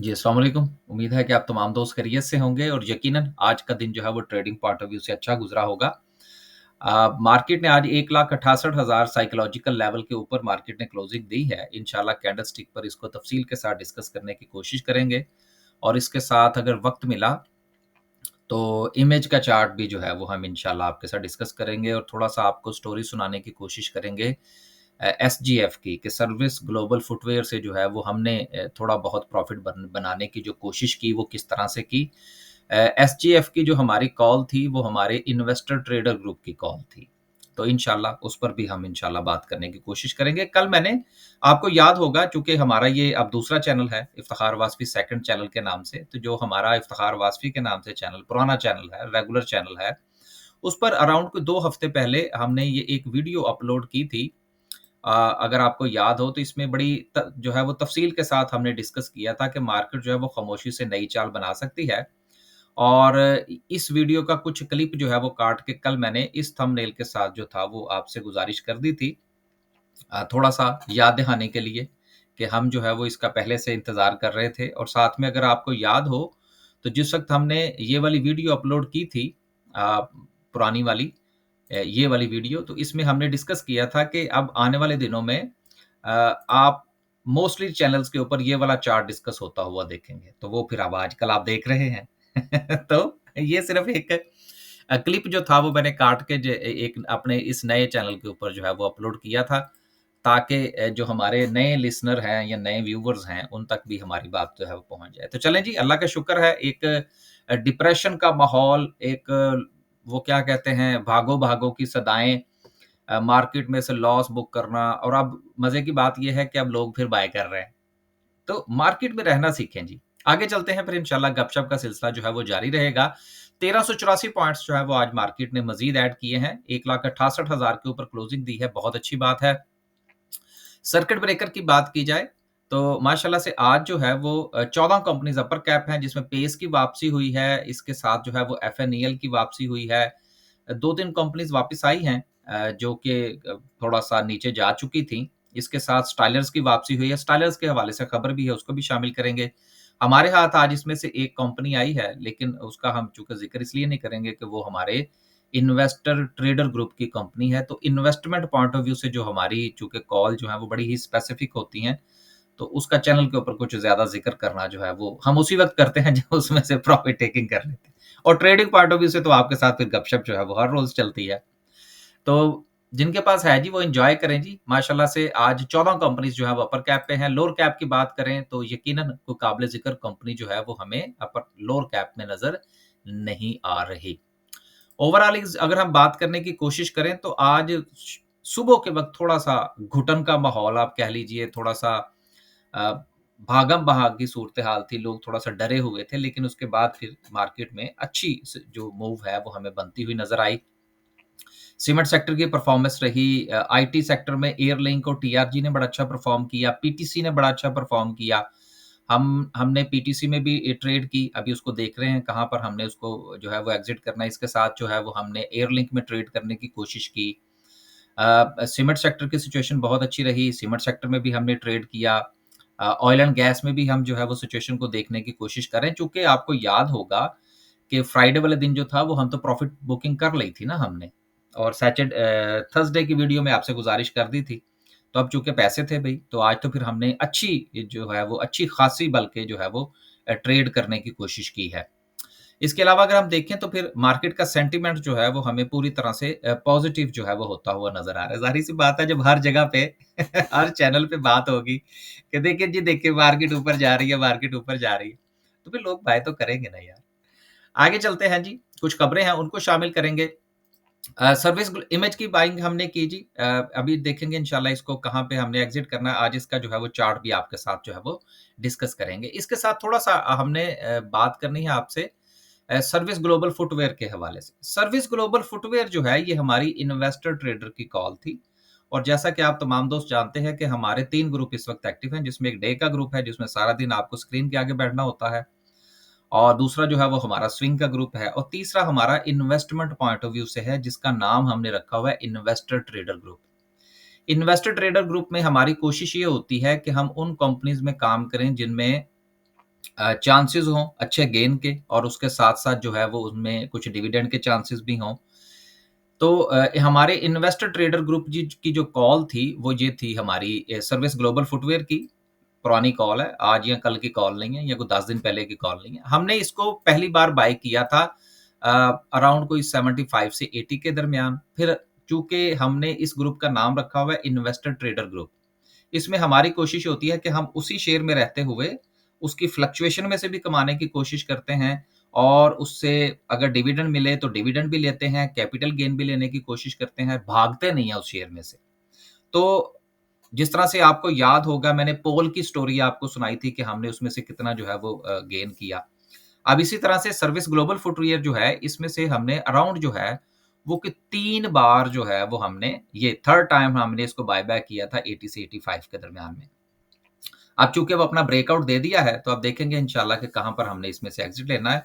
जी, अस्सलाम वालेकुम। उम्मीद है कि आप तमाम दोस्त खैरियत से होंगे और यकीनन आज का दिन जो है वो ट्रेडिंग पॉइंट ऑफ व्यू से अच्छा गुज़रा होगा। मार्केट ने आज 1,68,000 साइकोलॉजिकल लेवल के ऊपर मार्केट ने क्लोजिंग दी है। इंशाल्लाह कैंडलस्टिक पर इसको तफ़सील के साथ डिस्कस करने की कोशिश करेंगे और इसके साथ अगर वक़्त मिला तो इमेज का चार्ट भी जो है वो हम इंशाल्लाह आपके साथ डिस्कस करेंगे और थोड़ा-सा आपको स्टोरी सुनाने की कोशिश करेंगे एसजीएफ की कि सर्विस ग्लोबल फुटवियर से जो है वो हमने थोड़ा बहुत प्रॉफ़िट बनाने की जो कोशिश की वो किस तरह से की। एसजीएफ की जो हमारी कॉल थी वो हमारे इन्वेस्टर ट्रेडर ग्रुप की कॉल थी। तो इंशाल्लाह उस पर भी हम इंशाल्लाह बात करने की कोशिश करेंगे। कल मैंने आपको याद होगा चूँकि हमारा ये अब दूसरा चैनल है इफ्तिखार वासफ़ी सेकंड चैनल के नाम से, तो जो हमारा इफ्तिखार वासफ़ी के नाम से चैनल पुराना चैनल है, रेगुलर चैनल है, उस पर अराउंड कोई 2 हफ्ते पहले हमने ये एक वीडियो अपलोड की थी। अगर आपको याद हो तो इसमें बड़ी जो है वो तफ़सील के साथ हमने डिस्कस किया था कि मार्केट जो है वो खामोशी से नई चाल बना सकती है और इस वीडियो का कुछ क्लिप जो है वो काट के कल मैंने इस थंबनेल के साथ जो था वो आपसे गुज़ारिश कर दी थी। थोड़ा-सा याद दहाने के लिए कि हम जो है वो इसका पहले से इंतज़ार कर रहे थे और साथ में अगर आपको याद हो, तो जिस वक़्त हमने ये वाली वीडियो अपलोड की थी पुरानी वाली ये वाली वीडियो, तो इसमें हमने डिस्कस किया था कि अब आने वाले दिनों में आप मोस्टली चैनल्स के ऊपर ये वाला चार्ट डिस्कस होता हुआ देखेंगे। तो वो फिर अब आजकल आप देख रहे हैं। तो ये सिर्फ़ एक क्लिप जो था वो मैंने काट के एक अपने इस नए चैनल के ऊपर जो है वो अपलोड किया था, ताकि जो हमारे नए लिसनर हैं या नए व्यूअर्स हैं, उन तक भी हमारी बात जो है वो पहुँच जाए। तो चलें जी, अल्लाह का शुक्र है एक डिप्रेशन का माहौल, एक वो क्या कहते हैं भागो-भागो की सदाएँ मार्केट में से लॉस बुक करना और अब मज़े की बात ये है कि अब लोग फिर बाय कर रहे हैं। तो मार्केट में रहना सीखें जी। आगे चलते हैं फिर इंशाल्लाह गपशप का सिलसिला जो है वो जारी रहेगा। 1384 पॉइंट्स जो है वो आज मार्केट ने मज़ीद ऐड किए हैं। 1,68,000 के ऊपर क्लोजिंग दी है, बहुत अच्छी बात है। सर्किट ब्रेकर की बात की जाए, तो माशाल्लाह से आज जो है वो 14 कंपनीज़ अपर कैप हैं, जिसमें पेस की वापसी हुई है, इसके साथ जो है वो एफएनईएल की वापसी हुई है। 2-3 कंपनीज़ वापस आई हैं जो कि थोड़ा-सा नीचे जा चुकी थीं। इसके साथ स्टाइलर्स की वापसी हुई है, स्टाइलर्स के हवाले से खबर भी है, उसको भी शामिल करेंगे। हमारे हाथ आज इसमें से एक कंपनी आई है, लेकिन उसका हम चूँकि ज़िक्र इसलिए नहीं करेंगे कि वो हमारे इन्वेस्टर ट्रेडर ग्रुप की कंपनी है, तो इन्वेस्टमेंट पॉइंट ऑफ व्यू से जो हमारी चूँकि कॉल जो है वो बड़ी ही स्पेसिफिक होती हैं, तो उसका चैनल के ऊपर कुछ ज़्यादा ज़िक्र करना जो है वो हम उसी वक़्त करते हैं जब उसमें से प्रॉफ़िट टेकिंग कर लेते हैं। और ट्रेडिंग पॉइंट ऑफ व्यू से तो आपके साथ फिर गपशप जो है वो हर रोज़ चलती है। तो जिनके पास है जी वो एन्जॉय करें जी। माशाल्लाह से आज 14 कंपनीज़ जो है वो अपर कैप पे हैं। लोअर कैप की बात करें तो यकीनन कोई काबिल ज़िक्र कंपनी जो है वो हमें लोअर कैप में नज़र नहीं आ रही। ओवरऑल अगर हम बात करने की कोशिश करें तो आज सुबह के वक़्त थोड़ा-सा घुटन का माहौल आप कह लीजिए, थोड़ा-सा अ, भागम-भाग की सूरत-ए-हाल थी, लोग थोड़ा-सा डरे हुए थे, लेकिन उसके बाद फिर मार्केट में अच्छी जो मूव है वो हमें बनती हुई नज़र आई। सीमेंट सेक्टर की परफॉर्मेंस रही आईटी सेक्टर में एयरलिंक और टीआरजी ने बड़ा अच्छा परफॉर्म किया, पीटीसी ने बड़ा अच्छा परफॉर्म किया। हमने पीटीसी में भी ट्रेड की, अभी उसको देख रहे हैं कहाँ पर हमने उसको जो है वो एग्ज़िट करना है। इसके साथ जो है वो हमने एयरलिंक में ट्रेड करने की कोशिश की। सीमेंट सेक्टर की सिचुएशन बहुत अच्छी रही, सीमेंट सेक्टर में भी हमने ट्रेड किया। ऑयल एंड गैस में भी हम जो है वो सिचुएशन को देखने की कोशिश कर रहे हैं, चूँकि आपको याद होगा कि फ्राइडे वाले दिन जो था वो हम तो प्रॉफ़िट बुकिंग कर ली थी ना हमने और थर्सडे की वीडियो में आपसे गुज़ारिश कर दी थी। तो अब चूँकि पैसे थे भई, तो आज तो फिर हमने अच्छी जो है वो अच्छी ख़ासी बल्कि जो है वो ट्रेड करने की कोशिश की है। इसके अलावा अगर हम देखें तो फिर मार्केट का सेंटीमेंट जो है वो हमें पूरी तरह से पॉज़िटिव जो है वो होता हुआ नज़र आ रहा है। ज़ाहिर-सी बात है जब हर जगह पे हर चैनल पे बात होगी कि देखिए जी देखिए मार्केट ऊपर जा रही है, मार्केट ऊपर जा रही है। तो फिर लोग बाय तो करेंगे ना यार। आगे चलते हैं जी, कुछ खबरें हैं उनको शामिल करेंगे। सर्विस इमेज की बाइंग हमने की जी। अभी देखेंगे इंशाल्लाह इसको कहाँ पे हमने एग्ज़िट करना है। आज इसका जो है वो चार्ट भी आपके साथ जो है वो डिस्कस करेंगे। इसके साथ थोड़ा-सा हमने बात करनी है आपसे सर्विस ग्लोबल फुटवियर के हवाले से। सर्विस ग्लोबल फुटवियर जो है ये हमारी इन्वेस्टर ट्रेडर की कॉल थी और जैसा कि आप तमाम दोस्त जानते हैं कि हमारे 3 ग्रुप इस वक़्त एक्टिव हैं, जिसमें एक डे का ग्रुप है, जिसमें सारा दिन आपको स्क्रीन के आगे बैठना होता है। और दूसरा जो है वो हमारा स्विंग का ग्रुप है और तीसरा हमारा इन्वेस्टमेंट पॉइंट ऑफ व्यू से है जिसका नाम हमने रखा हुआ है investor trader group. Investor trader group में हमारी कोशिश ये होती है कि हम उन कंपनीज में काम करें जिनमें चांसेस हों अच्छे गेन के और उसके साथ-साथ जो है वो उसमें कुछ डिविडेंड के चांसेस भी हों। तो हमारे इन्वेस्टर ट्रेडर ग्रुप जी की जो कॉल थी, वो ये थी हमारी सर्विस ग्लोबल फुटवियर की, पुरानी कॉल है, आज या कल की कॉल नहीं है या कोई 10 दिन पहले की कॉल नहीं है। हमने इसको पहली बार बाय किया था अराउंड कोई 75 से 80 के दरमियान। फिर चूँकि हमने इस ग्रुप का नाम रखा हुआ है इन्वेस्टर ट्रेडर ग्रुप, इसमें हमारी कोशिश होती है कि हम उसी शेयर में रहते हुए उसकी फ्लक्चुएशन में से भी कमाने की कोशिश करते हैं और उससे अगर डिविडेंड मिले तो डिविडेंड भी लेते हैं, कैपिटल गेन भी लेने की कोशिश करते हैं, भागते नहीं हैं उस शेयर में से। तो जिस तरह से आपको याद होगा मैंने पोल की स्टोरी आपको सुनाई थी कि हमने उसमें से कितना जो है वो गेन किया। अब इसी तरह से सर्विस ग्लोबल फुटवियर जो है इसमें से हमने अराउंड जो है वो कि 3 बार जो है वो हमने ये थर्ड टाइम हमने इसको बाय बैक किया था 80 से 85 के दरमियान में। अब चूँकि वो अपना ब्रेकआउट दे दिया है, तो अब देखेंगे इंशाल्लाह कि कहाँ पर हमने इसमें से एग्ज़िट लेना है।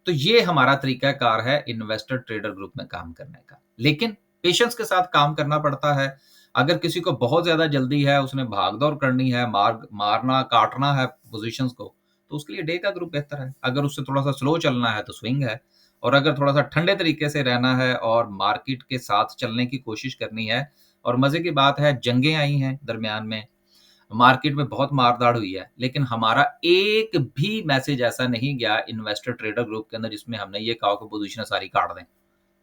तो ये हमारा तरीक़ाकार है इन्वेस्टर ट्रेडर ग्रुप में काम करने का। लेकिन पेशेंस के साथ काम करना पड़ता है। अगर किसी को बहुत ज़्यादा जल्दी है, उसने भाग-दौड़ करनी है, मारना, काटना है पोज़ीशंस को, तो उसके लिए डे का ग्रुप बेहतर है। अगर उससे थोड़ा-सा स्लो चलना है, तो स्विंग है और अगर थोड़ा-सा ठंडे तरीके से रहना है और मार्केट के साथ चलने की कोशिश करनी है और मज़े की बात है, जंगें आई हैं दरमियान में, मार्केट में बहुत मार-धाड़ हुई है, लेकिन हमारा एक भी मैसेज ऐसा नहीं गया इन्वेस्टर ट्रेडर ग्रुप के अंदर जिसमें हमने ये कहा कि पोज़ीशनें सारी काट दें।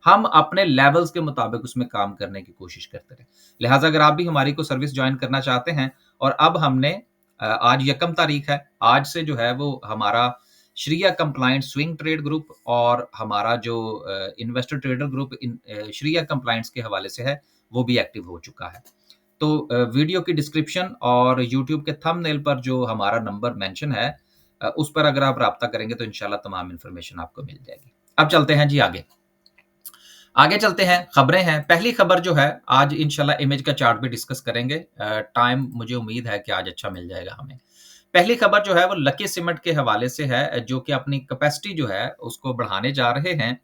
हम अपने लेवल्स के मुताबिक उसमें काम करने की कोशिश करते रहे। लिहाज़ा अगर आप भी हमारी कोई सर्विस जॉइन करना चाहते हैं और अब हमने आज यकम तारीख है, आज से जो है वो हमारा शरिया कंप्लायंट स्विंग ट्रेड ग्रुप और हमारा जो इन्वेस्टर ट्रेडर ग्रुप शरिया कंप्लायंस के हवाले से है, वो भी एक्टिव हो चुका है। तो वीडियो की डिस्क्रिप्शन और यूट्यूब के थंबनेल पर जो हमारा नंबर मेंशन है उस पर अगर आप राब्ता करेंगे तो इंशाल्लाह तमाम इन्फॉर्मेशन आपको मिल जाएगी। अब चलते हैं जी आगे। आगे चलते हैं, खबरें हैं। पहली खबर जो है आज इंशाल्लाह इमेज का चार्ट भी डिस्कस करेंगे। टाइम मुझे उम्मीद है कि आज अच्छा मिल जाएगा हमें। पहली खबर जो है वो लकी सीमेंट के हवाले से है जो कि अपनी कैपेसिटी जो है उसको बढ़ाने जा रहे हैं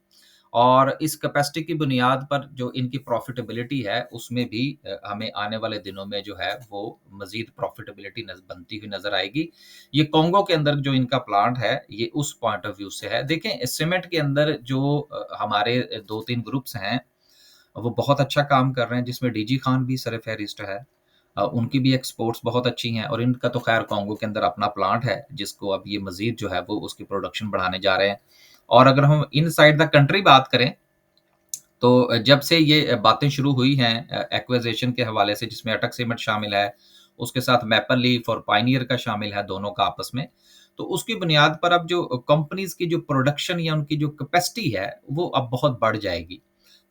और इस कैपेसिटी की बुनियाद पर जो इनकी प्रॉफ़िटेबिलिटी है, उसमें भी हमें आने वाले दिनों में जो है वो मज़ीद प्रॉफ़िटेबिलिटी बनती हुई नज़र आएगी। ये कोंगो के अंदर जो इनका प्लांट है, ये उस पॉइंट ऑफ व्यू से है। देखें, सीमेंट के अंदर जो हमारे 2-3 ग्रुप्स हैं, वो बहुत अच्छा काम कर रहे हैं, जिसमें डीजी खान भी सर-ए-फ़हरिस्त है। उनकी भी एक्सपोर्ट्स बहुत अच्छी हैं और इनका तो ख़ैर कोंगो के अंदर अपना प्लांट है, जिसको अब ये मज़ीद जो है वो उसकी प्रोडक्शन बढ़ाने जा रहे हैं। और अगर हम इनसाइड द कंट्री बात करें, तो जब से ये बातें शुरू हुई हैं एक्विज़िशन के हवाले से जिसमें अटक सीमेंट शामिल है, उसके साथ मैपल लीफ और पायनियर का शामिल है दोनों का आपस में। तो उसकी बुनियाद पर अब जो कंपनीज़ की जो प्रोडक्शन या उनकी जो कैपेसिटी है, वो अब बहुत बढ़ जाएगी।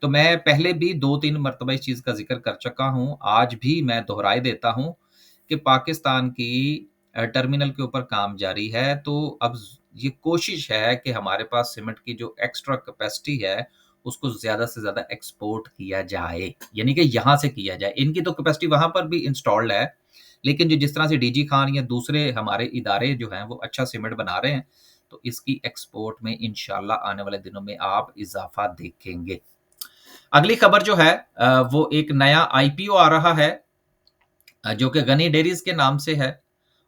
तो मैं पहले भी 2-3 मर्तबा इस चीज़ का ज़िक्र कर चुका हूँ, आज भी मैं दोहराए देता हूँ कि पाकिस्तान की टर्मिनल के ऊपर काम जारी है, तो अब ये कोशिश है कि हमारे पास सीमेंट की जो एक्स्ट्रा कैपेसिटी है, उसको ज़्यादा से ज़्यादा एक्सपोर्ट किया जाए, यानी कि यहाँ से किया जाए। इनकी तो कैपेसिटी वहाँ पर भी इंस्टॉल्ड है, लेकिन जो जिस तरह से डीजी खान या दूसरे हमारे इदारे जो हैं, वो अच्छा सीमेंट बना रहे हैं, तो इसकी एक्सपोर्ट में इंशाल्लाह आने वाले दिनों में आप इज़ाफ़ा देखेंगे। अगली खबर जो है वो एक नया आईपीओ आ रहा है जो कि गनी डेयरीज़ के नाम से है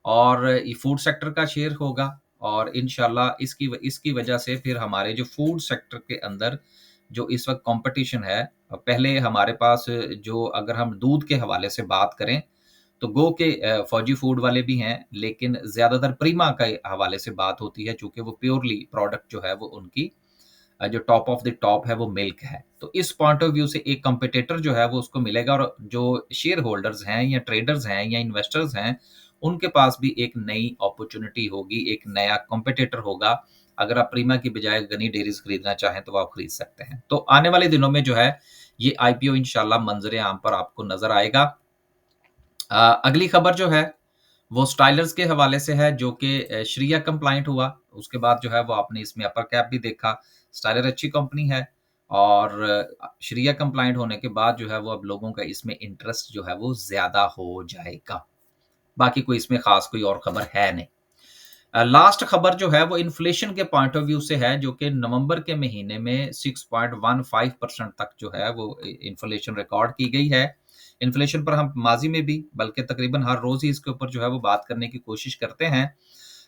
और ये फूड सेक्टर का शेयर होगा और इंशाल्लाह इसकी वजह से फिर हमारे जो फूड सेक्टर के अंदर जो इस वक़्त कॉम्पिटिशन है पहले हमारे पास जो अगर हम दूध के हवाले से बात करें, तो गो के फौजी फूड वाले भी हैं, लेकिन ज़्यादातर प्रीमा के हवाले से बात होती है, चूँकि वो प्योरली प्रोडक्ट जो है वो उनकी जो टॉप ऑफ द टॉप है वो मिल्क है। तो इस पॉइंट ऑफ व्यू से एक कॉम्पिटिटर जो है वो उसको मिलेगा और जो शेयर होल्डर्स हैं या ट्रेडर्स हैं या इन्वेस्टर्स हैं, उनके पास भी एक नई अपॉर्च्युनिटी होगी, एक नया कॉम्पिटिटर होगा। अगर आप प्रीमा की बजाय गनी डेयरीज़ खरीदना चाहें तो आप खरीद सकते हैं। तो आने वाले दिनों में जो है ये आईपीओ इंशाल्लाह मंज़र आम पर आपको नज़र आएगा। अगली खबर जो है वो स्टाइलर्स के हवाले से है जो कि शरिया कंप्लायंट हुआ। उसके बाद जो है वो आपने इसमें अपर कैप भी देखा। स्टाइलर अच्छी कंपनी है और शरिया कंप्लायंट होने के बाद जो है वो अब लोगों का इसमें इंटरेस्ट जो है वो ज़्यादा हो जाएगा। बाकी कोई इसमें ख़ास कोई और खबर है नहीं। लास्ट खबर जो है वो इन्फ्लेशन के पॉइंट ऑफ व्यू से है जो कि नवंबर के महीने में 6.15% तक जो है वो इन्फ्लेशन रिकॉर्ड की गई है। इन्फ्लेशन पर हम माज़ी में भी बल्कि तकरीबन हर रोज़ ही इसके ऊपर जो है वो बात करने की कोशिश करते हैं।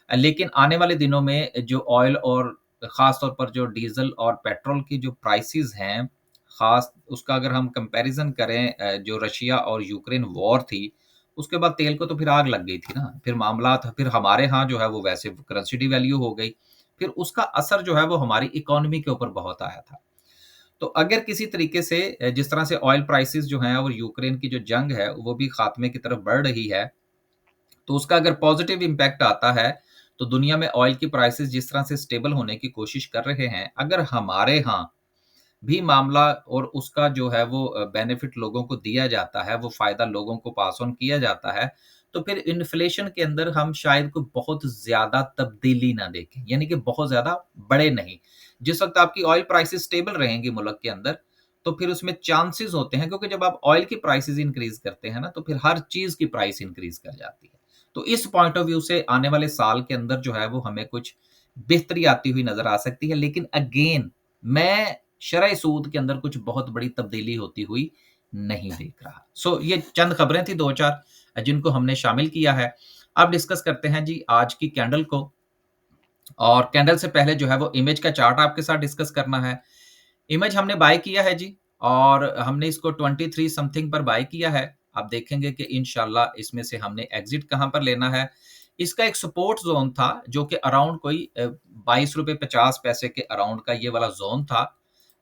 लेकिन आने वाले दिनों में जो ऑयल और ख़ास तौर पर जो डीज़ल और पेट्रोल की जो प्राइसेज़ हैं, ख़ास उसका अगर हम कंपैरिज़न करें जो रशिया और यूक्रेन वॉर थी, उसके बाद तेल को तो फिर आग लग गई थी ना। फिर मामला था फिर हमारे यहाँ जो है वो वैसे करेंसी डिवैल्यू हो गई। फिर उसका असर जो है वो हमारी इकोनॉमी के ऊपर बहुत आया था। तो अगर किसी तरीके से जिस तरह से ऑयल प्राइसेज़ जो हैं और यूक्रेन की जो जंग है, वो भी ख़ात्मे की तरफ बढ़ रही है, तो उसका अगर पॉजिटिव इम्पैक्ट आता है, तो दुनिया में ऑयल की प्राइसेज़ जिस तरह से स्टेबल होने की कोशिश कर रहे हैं, अगर हमारे यहाँ भी मामला और उसका जो है वो बेनिफिट लोगों को दिया जाता है, वो फ़ायदा लोगों को पास ऑन किया जाता है, तो फिर इन्फ्लेशन के अंदर हम शायद कोई बहुत ज़्यादा तब्दीली ना देखें, यानी कि बहुत ज़्यादा बढ़े नहीं। जिस वक़्त आपकी ऑयल प्राइसेज़ स्टेबल रहेंगी मुल्क के अंदर, तो फिर उसमें चांसेज़ होते हैं क्योंकि जब आप ऑयल की प्राइसेज़ इंक्रीज़ करते हैं ना, तो फिर हर चीज़ की प्राइस इंक्रीज़ कर जाती है। तो इस पॉइंट ऑफ व्यू से आने वाले साल के अंदर जो है वो हमें कुछ बेहतरी आती हुई नज़र आ सकती है। लेकिन अगेन मैं शरह सूद के अंदर कुछ बहुत बड़ी तब्दीली होती हुई नहीं देख रहा। सो ये चंद खबरें थी 2-4 जिनको हमने शामिल किया है। अब डिस्कस करते हैं जी आज की कैंडल को और कैंडल से पहले जो है वो इमेज का चार्ट आपके साथ डिस्कस करना है। इमेज हमने बाय किया है जी और हमने इसको 23 समथिंग पर बाय किया है। आप देखेंगे कि इंशाल्लाह इसमें से हमने एग्ज़िट कहाँ पर लेना है। इसका एक सपोर्ट ज़ोन था जो कि अराउंड कोई ₹22.50 के अराउंड का ये वाला ज़ोन था।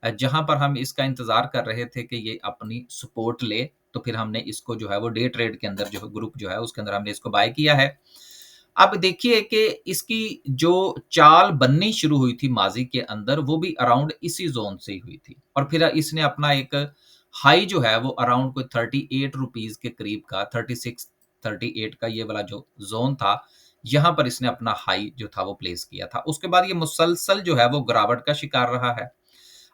जहाँ पर हम इसका इंतज़ार कर रहे थे कि ये अपनी सपोर्ट ले, तो फिर हमने इसको जो है वो डे ट्रेड के अंदर जो है ग्रुप जो है उसके अंदर हमने इसको बाय किया है। अब देखिए कि इसकी जो चाल बननी शुरू हुई थी माज़ी के अंदर, वो भी अराउंड इसी ज़ोन से ही हुई थी और फिर इसने अपना एक हाई जो है वो अराउंड कोई ₹38 के करीब का 36, 38 का ये वाला जो ज़ोन था, यहाँ पर इसने अपना हाई जो था वो प्लेस किया था। उसके बाद ये मुसलसल जो है वो गिरावट का शिकार रहा है।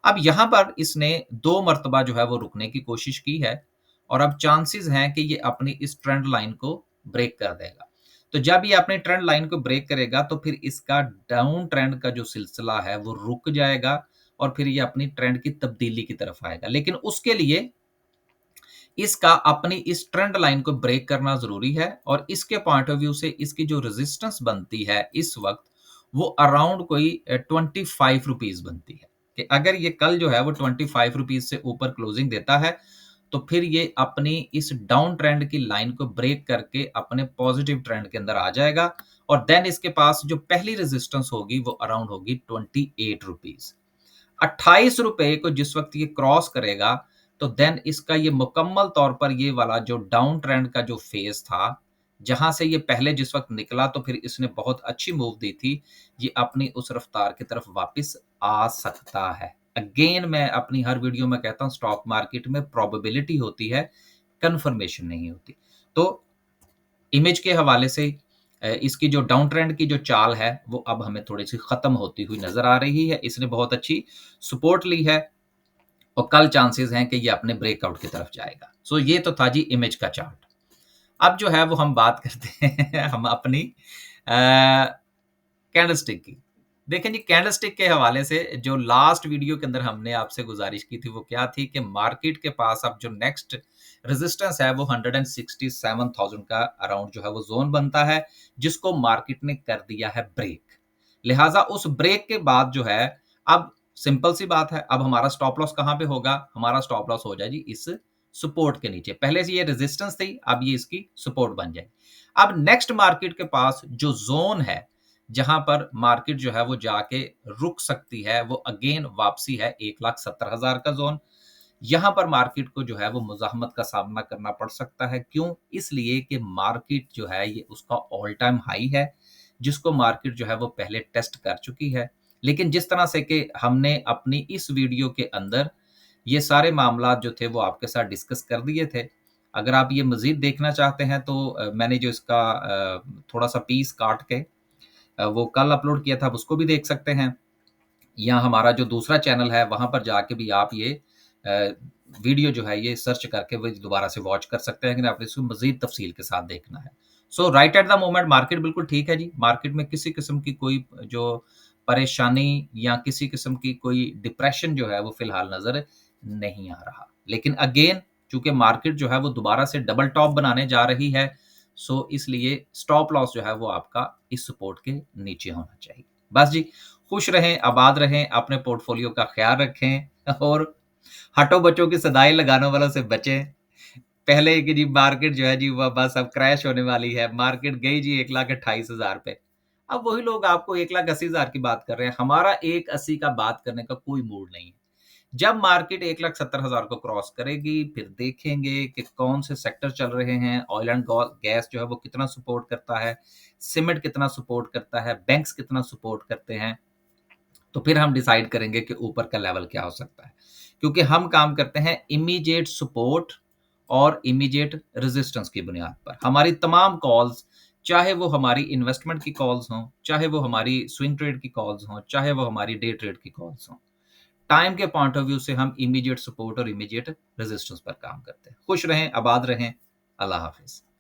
अब यहाँ पर इसने 2 मर्तबा जो है वो रुकने की कोशिश की है और अब चांसेस हैं कि ये अपनी इस ट्रेंड लाइन को ब्रेक कर देगा। तो जब ये अपनी ट्रेंड लाइन को ब्रेक करेगा तो फिर इसका डाउन ट्रेंड का जो सिलसिला है वो रुक जाएगा और फिर ये अपनी ट्रेंड की तब्दीली की तरफ आएगा। लेकिन उसके लिए इसका अपनी इस ट्रेंड लाइन को ब्रेक करना ज़रूरी है और इसके पॉइंट ऑफ व्यू से इसकी जो रेजिस्टेंस बनती है इस वक़्त वो अराउंड कोई ₹25 बनती है, कि अगर ये कल जो है वो ₹25 से ऊपर क्लोजिंग देता है, तो फिर ये अपनी इस डाउन ट्रेंड की लाइन को ब्रेक करके अपने पॉजिटिव ट्रेंड के अंदर आ जाएगा और देन इसके पास जो पहली रेजिस्टेंस होगी वो अराउंड होगी ₹28। ₹28 को जिस वक़्त ये क्रॉस करेगा, तो देन इसका ये मुकम्मल तौर पर ये वाला जो डाउन ट्रेंड का जो फ़ेज़ था, जहाँ से ये पहले जिस वक़्त निकला तो फिर इसने बहुत अच्छी मूव दी थी, ये अपनी उस रफ़्तार की तरफ वापस आ सकता है। अगेन मैं अपनी हर वीडियो में कहता हूँ स्टॉक मार्केट में प्रोबेबिलिटी होती है, कन्फर्मेशन नहीं होती। तो इमेज के हवाले से इसकी जो डाउन ट्रेंड की जो चाल है, वो अब हमें थोड़ी-सी ख़त्म होती हुई नज़र आ रही है। इसने बहुत अच्छी सपोर्ट ली है और कल चांसेस हैं कि ये अपने ब्रेकआउट की तरफ जाएगा। सो ये तो था जी इमेज का चार्ट। अब जो है वो हम बात करते हैं हम अपनी कैंडलस्टिक की। देखें जी कैंडलस्टिक के हवाले से जो लास्ट वीडियो के अंदर हमने आपसे गुज़ारिश की थी वो क्या थी कि मार्केट के पास अब जो नेक्स्ट रेजिस्टेंस है वो 167,000 का अराउंड जो है वो ज़ोन बनता है, जिसको मार्केट ने कर दिया है ब्रेक। लिहाज़ा उस ब्रेक के बाद जो है अब सिंपल सी बात है, अब हमारा स्टॉप लॉस कहाँ पे होगा? हमारा स्टॉप लॉस हो जाए जी इस सपोर्ट के नीचे। पहले से ये रेजिस्टेंस थी, अब ये इसकी सपोर्ट बन जाएगी। अब नेक्स्ट मार्केट के पास जो ज़ोन है, जहाँ पर मार्केट जो है वो जाके रुक सकती है, वो अगेन वापसी है 1,70,000 का ज़ोन। यहाँ पर मार्केट को जो है वो मुज़ाहमत का सामना करना पड़ सकता है। क्यों? इसलिए कि मार्केट जो है ये उसका ऑल टाइम हाई है, जिसको मार्केट जो है वो पहले टेस्ट कर चुकी है। लेकिन जिस तरह से कि हमने अपनी इस वीडियो के अंदर ये सारे मामलात जो थे वो आपके साथ डिस्कस कर दिए थे। अगर आप ये मज़ीद देखना चाहते हैं तो मैंने जो इसका थोड़ा-सा पीस काट के वो कल अपलोड किया था, आप उसको भी देख सकते हैं। या हमारा जो दूसरा चैनल है, वहाँ पर जाके भी आप ये अ, वीडियो जो है ये सर्च करके वो दोबारा से वॉच कर सकते हैं, लेकिन आपने इसको मज़ीद तफ़सील के साथ देखना है। So right at the moment market बिल्कुल ठीक है जी। मार्केट में किसी किस्म की कोई जो परेशानी या किसी किस्म की कोई डिप्रेशन जो है वो फ़िलहाल नज़र नहीं आ रहा। लेकिन अगेन चूँकि मार्केट जो है वो दोबारा से डबल टॉप बनाने जा रही है, सो इसलिए स्टॉप लॉस जो है वो आपका इस सपोर्ट के नीचे होना चाहिए। बस जी, खुश रहें, आबाद रहें, अपने पोर्टफोलियो का ख्याल रखें और हटो-बचो की सदाई लगाने वालों से बचें। पहले कि जी मार्केट जो है जी वह बस अब क्रैश होने वाली है। मार्केट गई जी 1,28,000 पे। अब वही लोग आपको 1,80,000 की बात कर रहे हैं। हमारा 1,80 का बात करने का कोई मूड नहीं है। जब मार्केट 1,70,000 को क्रॉस करेगी, फिर देखेंगे कि कौन से सेक्टर चल रहे हैं, ऑयल एंड गैस जो है वो कितना सपोर्ट करता है, सीमेंट कितना सपोर्ट करता है, बैंक्स कितना सपोर्ट करते हैं। तो फिर हम डिसाइड करेंगे कि ऊपर का लेवल क्या हो सकता है। क्योंकि हम काम करते हैं इमीडिएट सपोर्ट और इमीडिएट रेजिस्टेंस की बुनियाद पर। हमारी तमाम कॉल्स, चाहे वो हमारी इन्वेस्टमेंट की कॉल्स हों, चाहे वो हमारी स्विंग ट्रेड की कॉल्स हों, चाहे वो हमारी डे ट्रेड की कॉल्स हों, टाइम के पॉइंट ऑफ व्यू से हम इमीडिएट सपोर्ट और इमीडिएट रेजिस्टेंस पर काम करते हैं। खुश रहें, आबाद रहें। अल्लाह हाफ़िज़।